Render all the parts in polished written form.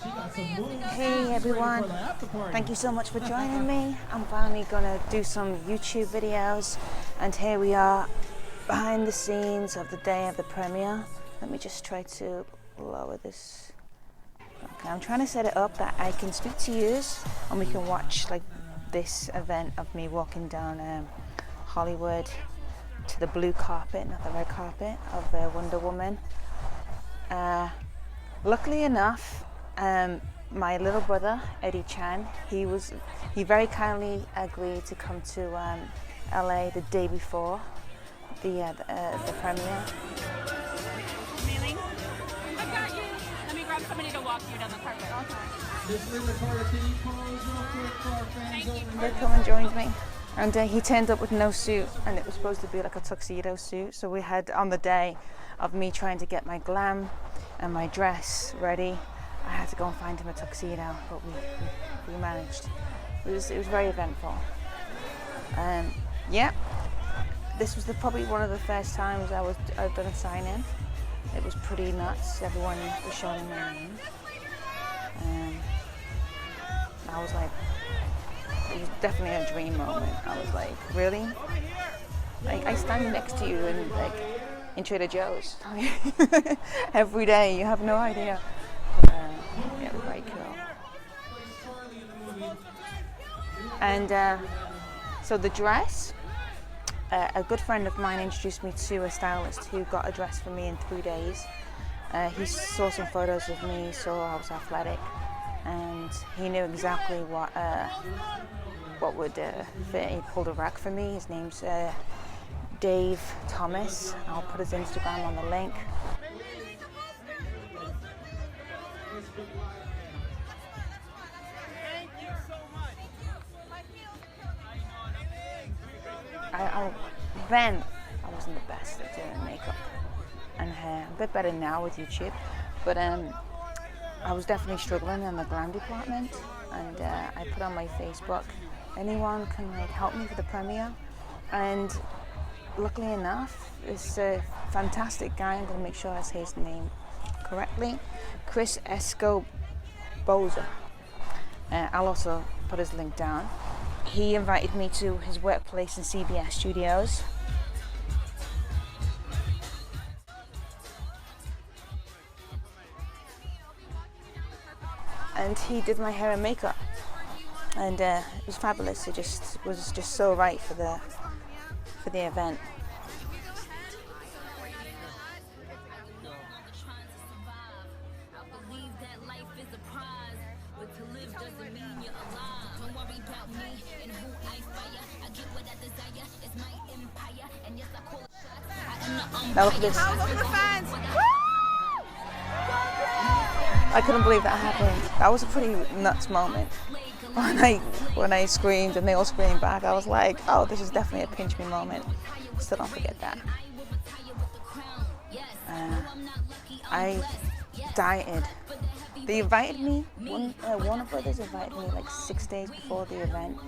Hey everyone, thank you so much for joining me. I'm finally gonna do some YouTube videos, and here we are behind the scenes of the day of the premiere. Let me just try to lower this. Okay, I'm trying to set it up that I can speak to you and we can watch like this event of me walking down Hollywood to the blue carpet, not the red carpet, of Wonder Woman. Luckily enough, my little brother Eddie Chan, he very kindly agreed to come to LA the day before the premiere. Kneeling? I got you. Let me grab somebody to walk you down the carpet. They come and joined me, and he turned up with no suit, and it was supposed to be like a tuxedo suit. So we had, on the day of me trying to get my glam and my dress ready, I had to go and find him a tuxedo, but we managed. It was very eventful. Yeah, this was probably one of the first times I've done a sign-in. It was pretty nuts. Everyone was shouting my name. I was like, it was definitely a dream moment. I was like, really? Like, I stand next to you in Trader Joe's every day. You have no idea. Yeah, it was very cool. And so the dress, a good friend of mine introduced me to a stylist who got a dress for me in 3 days. He saw some photos of me, saw I was athletic, and he knew exactly what would fit. He pulled a rack for me. His name's Dave Thomas. I'll put his Instagram on the link. Then I wasn't the best at doing makeup and hair. I'm a bit better now with YouTube, but I was definitely struggling in the glam department, and I put on my Facebook, anyone can help me for the premiere, and luckily enough, this fantastic guy, I'm going to make sure I say his name correctly, Chris Escoboza. I'll also put his link down. He invited me to his workplace in CBS Studios. And he did my hair and makeup. And it was fabulous. It was just so right for the event. Now look at this. I couldn't believe that happened. That was a pretty nuts moment. When I screamed and they all screamed back, I was like, oh, this is definitely a pinch me moment. Still don't forget that. I dieted. They invited me, Warner Brothers invited me like 6 days before the event.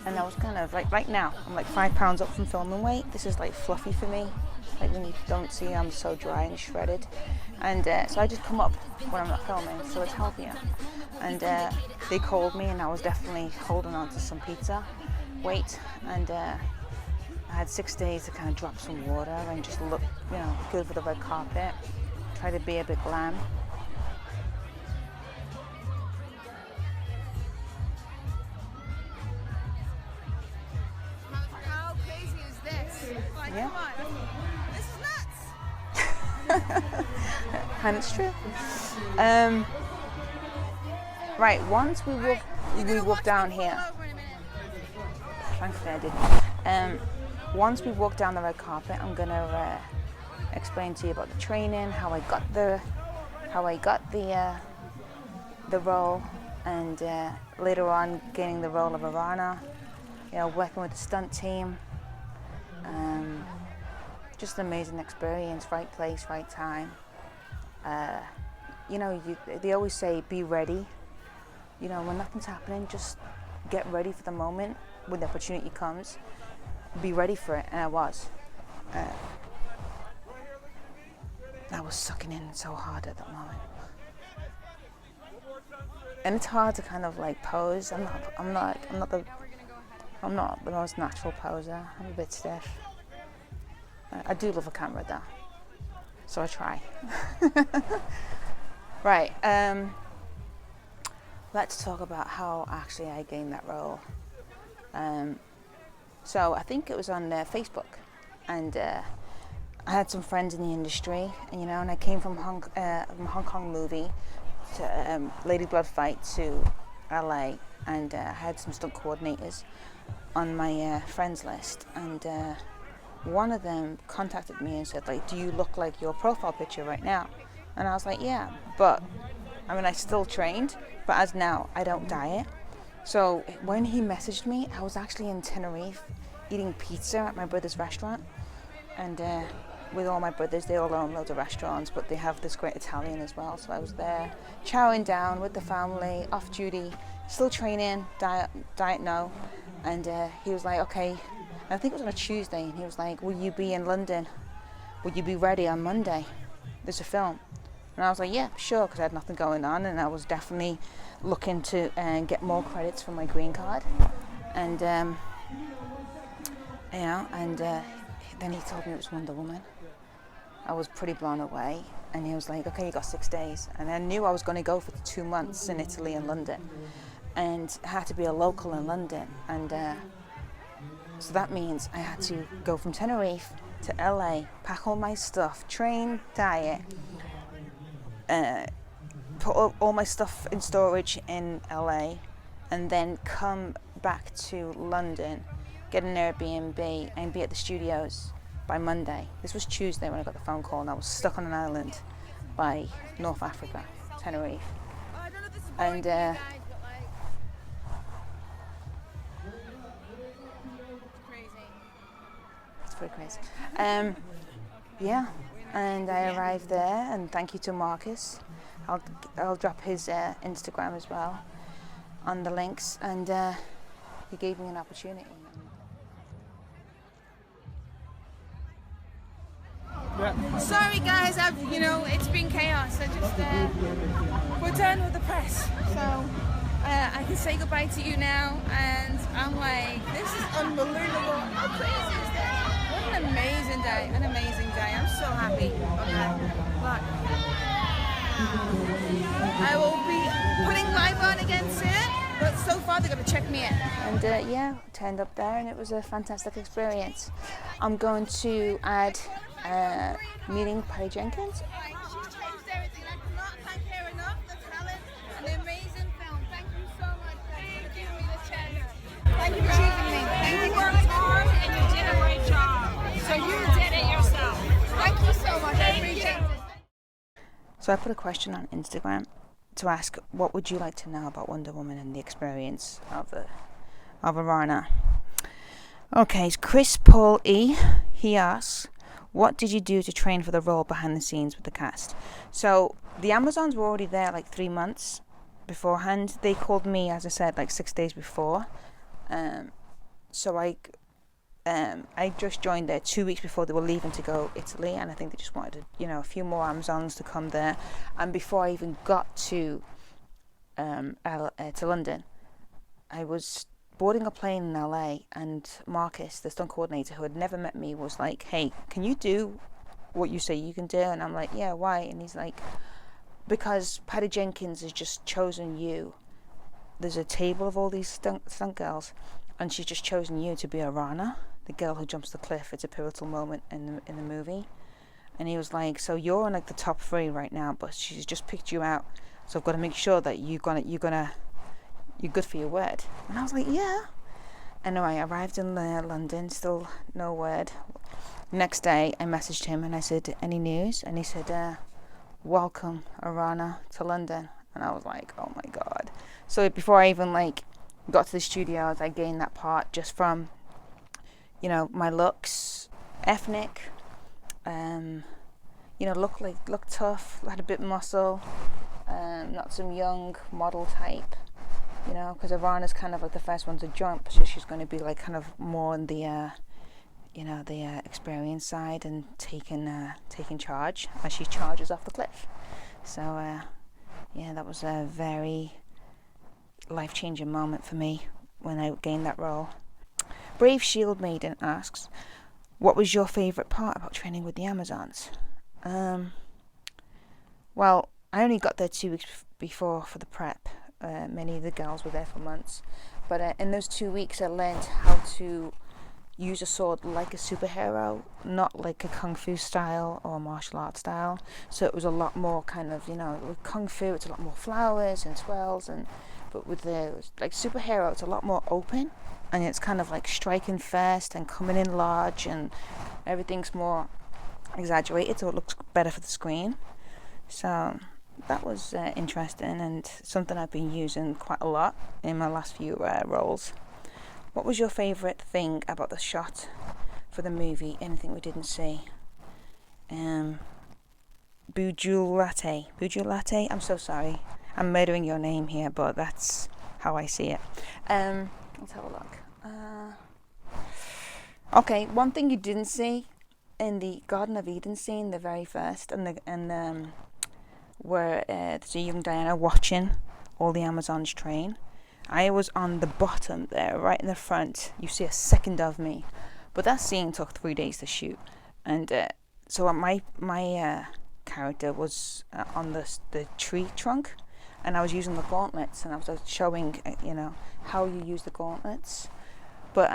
And I was kind of like, right now, I'm like 5 pounds up from filming weight. This is like fluffy for me. Like when you don't see, I'm so dry and shredded. And so I just come up when I'm not filming, so it's healthier. And they called me, and I was definitely holding on to some pizza weight. And I had 6 days to kind of drop some water and just look, good for the red carpet. Try to be a bit glam. How crazy is this? Like, Yeah. come on. This is nuts. And it's true. Right, once we walk down here. Thankfully I did. Once we walk down the red carpet, I'm gonna explain to you about the training, how I got the role, and later on gaining the role of Orana. Working with the stunt team. Just an amazing experience. Right place, right time. They always say be ready. When nothing's happening, just get ready for the moment when the opportunity comes. Be ready for it, and I was. I was sucking in so hard at that moment. and it's hard to kind of like pose. I'm not the most natural poser. I'm a bit stiff. I do love a camera though, so I try. Right, let's talk about how actually I gained that role. So I think it was on Facebook, and I had some friends in the industry, and I came from Hong Kong movie to Lady Blood fight to LA, and I had some stunt coordinators on my friends list, and one of them contacted me and said, like, do you look like your profile picture right now? And I was like, yeah, but I still trained, but as now I don't diet. So when he messaged me, I was actually in Tenerife eating pizza at my brother's restaurant, and with all my brothers, they all own loads of restaurants, but they have this great Italian as well. So I was there chowing down with the family, off duty, still training, diet no. And he was like, okay, and I think it was on a Tuesday, and he was like, will you be in London? Will you be ready on Monday? There's a film. And I was like, yeah, sure, because I had nothing going on, and I was definitely looking to get more credits for my green card. And then he told me it was Wonder Woman. I was pretty blown away, and he was like, okay, you got 6 days. And I knew I was going to go for 2 months in Italy and London, and I had to be a local in London. And so that means I had to go from Tenerife to LA, pack all my stuff, train, diet, put all my stuff in storage in LA, and then come back to London, get an Airbnb, and be at the studios by Monday. This was Tuesday when I got the phone call, and I was stuck on an island by North Africa, Tenerife. And it's pretty crazy. Yeah, and I arrived there, and thank you to Marcus. I'll drop his Instagram as well on the links, and he gave me an opportunity. Sorry guys, it's been chaos. We're done with the press, so I can say goodbye to you now, and I'm like, this is unbelievable. How crazy is this? What an amazing day, I'm so happy. Okay, but I will be putting live on again soon, but so far they're going to check me in. And turned up there, and it was a fantastic experience. I'm going to add meeting Patty Jenkins. She's changed everything. I cannot thank her enough. The talent and the amazing film. Thank you so much for giving me the chance. Thank you for choosing me. You worked hard and you did a great job. So you did it yourself. Thank you so much. I appreciate it. So I put a question on Instagram to ask, what would you like to know about Wonder Woman and the experience of Orana? Okay, it's Chris Paul E. He asks, what did you do to train for the role behind the scenes with the cast? So the Amazons were already there like 3 months beforehand. They called me, as I said, like 6 days before. So I just joined there 2 weeks before they were leaving to go Italy, and I think they just wanted a few more Amazons to come there. And before I even got to London, I was boarding a plane in LA, and Marcus, the stunt coordinator who had never met me, was like, hey, can you do what you say you can do? And I'm like, yeah, why? And he's like, because Patty Jenkins has just chosen you. There's a table of all these stunt girls, and she's just chosen you to be Orana, the girl who jumps the cliff. It's a pivotal moment in the movie. And he was like, so you're in like the top 3 right now, but she's just picked you out, so I've got to make sure that you're good for your word. And I was like, yeah. Anyway, I arrived in London, still no word. Next day, I messaged him and I said, any news? And he said, welcome, Orana, to London. And I was like, oh my God. So before I even got to the studios, I gained that part just from, my looks, ethnic, look tough, had a bit muscle, not some young model type. Because Orana's kind of like the first one to jump, so she's going to be like kind of more on the, the experience side and taking charge as she charges off the cliff. So, that was very life-changing moment for me when I gained that role. Brave Shield Maiden asks, what was your favourite part about training with the Amazons? Well, I only got there 2 weeks before for the prep. Many of the girls were there for months. But in those 2 weeks I learned how to use a sword like a superhero, not like a kung fu style or martial arts style. So it was a lot more kind of, with kung fu it's a lot more flowers and twirls, but with the like superhero it's a lot more open, and it's kind of like striking first and coming in large, and everything's more exaggerated so it looks better for the screen. So that was interesting and something I've been using quite a lot in my last few roles. What was your favourite thing about the shot for the movie? Anything we didn't see? Bujulate. I'm so sorry. I'm murdering your name here, but that's how I see it. Let's have a look. Okay, one thing you didn't see in the Garden of Eden scene, the very first, where there's a young Diana watching all the Amazons train. I was on the bottom there, right in the front. You see a second of me, but that scene took 3 days to shoot, and so my character was on the tree trunk, and I was using the gauntlets, and I was showing how you use the gauntlets. But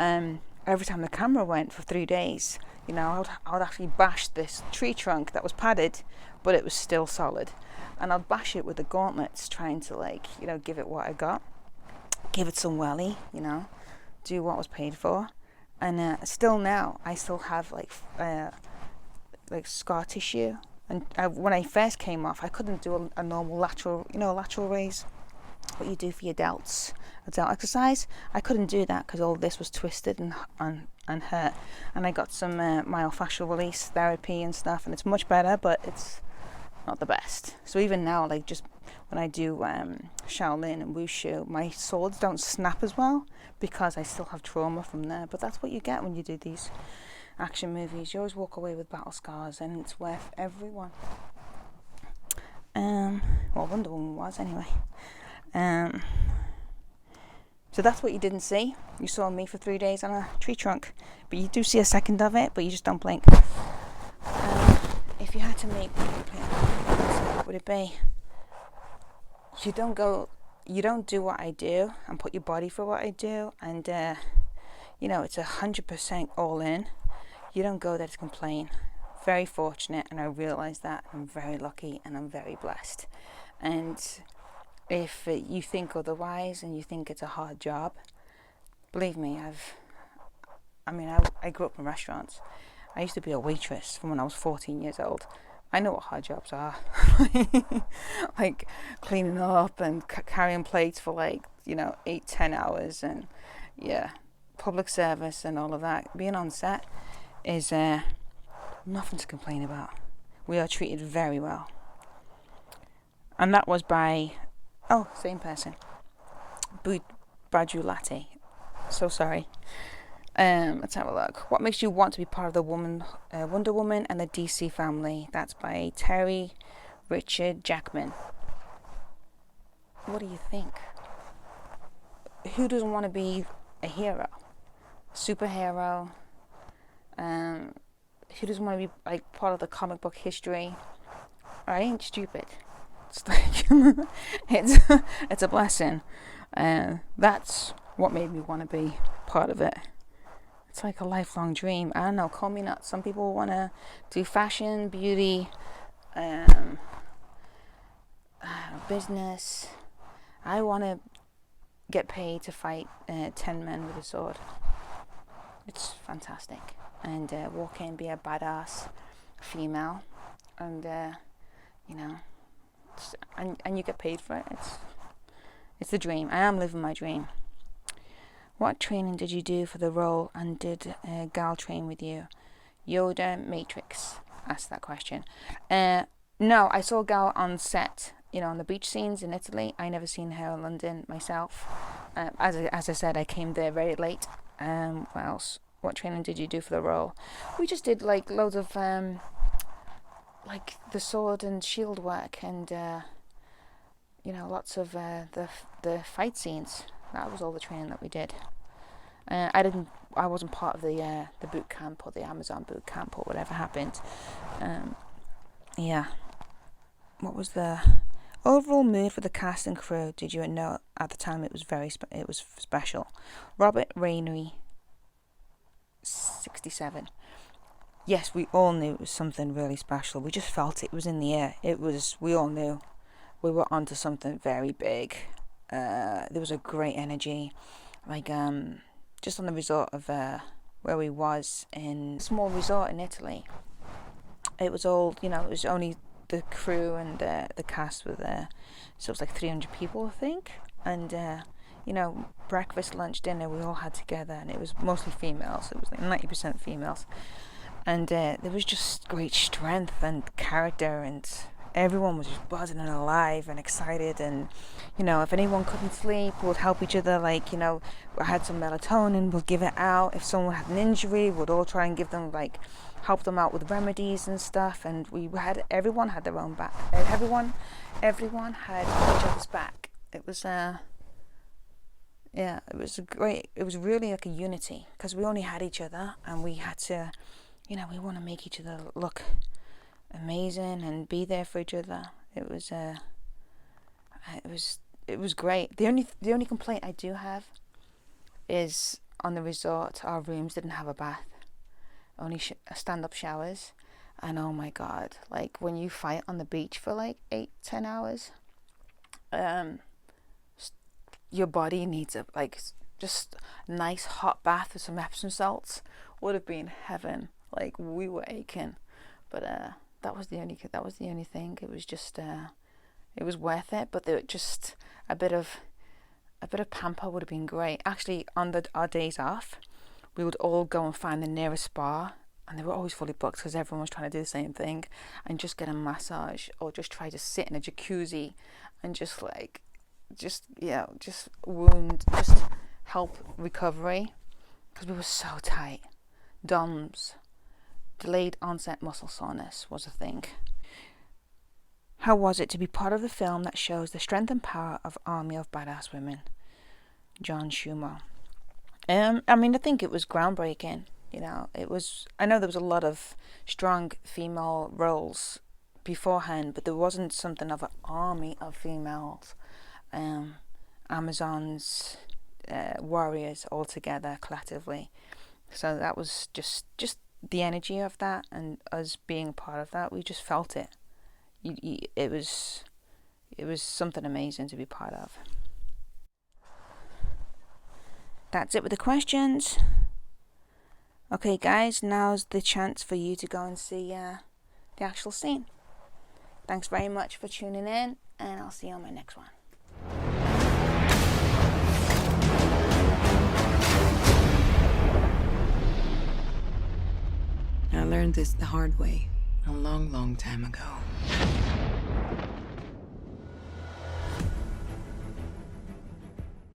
every time the camera went for 3 days, I would actually bash this tree trunk that was padded, but it was still solid, and I'd bash it with the gauntlets, trying to give it what I got. Give it some welly, do what was paid for. And still now, I still have like scar tissue. And when I first came off, I couldn't do a normal lateral raise, what you do for your delts, a delt exercise. I couldn't do that because all this was twisted and hurt. And I got some myofascial release therapy and stuff, and it's much better, but it's not the best. So even now, just when I do Shaolin and Wushu, my swords don't snap as well because I still have trauma from there. But that's what you get when you do these action movies. You always walk away with battle scars, and it's worth every one. Well, Wonder Woman was anyway. So that's what you didn't see. You saw me for 3 days on a tree trunk, but you do see a second of it, but you just don't blink. If you had to make what would it be? You don't do what I do and put your body for what I do, and it's 100% all in. You don't go there to complain. Very fortunate, and I realise that. I'm very lucky and I'm very blessed. And if you think otherwise and you think it's a hard job, believe me, I grew up in restaurants. I used to be a waitress from when I was 14 years old. I know what hard jobs are. Like cleaning up and carrying plates for 8-10 hours, and public service and all of that. Being on set is nothing to complain about. We are treated very well. And that was by same person, Baju Latte. So sorry. Let's have a look. What makes you want to be part of the Wonder Woman and the DC family? That's by Terry Richard Jackman. What do you think? Who doesn't want to be a hero? Superhero? Who doesn't want to be part of the comic book history? I ain't stupid. It's like it's a blessing. That's what made me want to be part of it. It's like a lifelong dream. I don't know, call me nuts. Some people want to do fashion, beauty, business. I want to get paid to fight 10 men with a sword. It's fantastic. And walk in, be a badass female, and and you get paid for it. It's the dream. I am living my dream. What training did you do for the role, and did Gal train with you? Yoda Matrix asked that question. No, I saw Gal on set, on the beach scenes in Italy. I never seen her in London myself. As I said, I came there very late. What else? What training did you do for the role? We just did loads of the sword and shield work, and lots of the fight scenes. That was all the training that we did. I wasn't part of the boot camp or the Amazon boot camp or whatever happened. Yeah. What was the overall mood for the cast and crew? Did you know at the time it was it was special? Robert Rainey, 67. Yes, we all knew it was something really special. We just felt it was in the air. We all knew we were onto something very big. There was a great energy, like just on the resort of where we was in a small resort in Italy. It was all, it was only the crew and the cast were there, so it was like 300 people, I think. And breakfast, lunch, dinner, we all had together, and it was mostly females. It was like 90% females, and there was just great strength and character, and everyone was just buzzing and alive and excited. And if anyone couldn't sleep, we would help each other. Like, we had some melatonin, we'll give it out. If someone had an injury, we'd all try and give them, like, help them out with remedies and stuff. And everyone had their own back. Everyone had each other's back. It was it was really like a unity, because we only had each other, and we had to, we want to make each other look amazing and be there for each other. It was great. The only complaint I do have is on the resort, our rooms didn't have a bath, only stand-up showers. And oh my god, like when you fight on the beach for like 8-10 hours, your body needs a just nice hot bath with some Epsom salts. Would have been heaven. Like, we were aching, but that was the only thing. It was just it was worth it. But just a bit of pamper would have been great. Actually, on our days off, we would all go and find the nearest spa, and they were always fully booked because everyone was trying to do the same thing, and just get a massage or just try to sit in a jacuzzi and just help recovery, because we were so tight. DOMS, delayed onset muscle soreness, was a thing. How was it to be part of the film that shows the strength and power of Army of Badass Women? John Schumer. I think it was groundbreaking. It was. I know there was a lot of strong female roles beforehand, but there wasn't something of an army of females, Amazons, warriors all together collectively. So that was just the energy of that, and us being a part of that. We just felt it. It was something amazing to be part of. That's it with the questions. Okay, guys, now's the chance for you to go and see the actual scene. Thanks very much for tuning in, and I'll see you on my next one. I learned this the hard way a long, long time ago.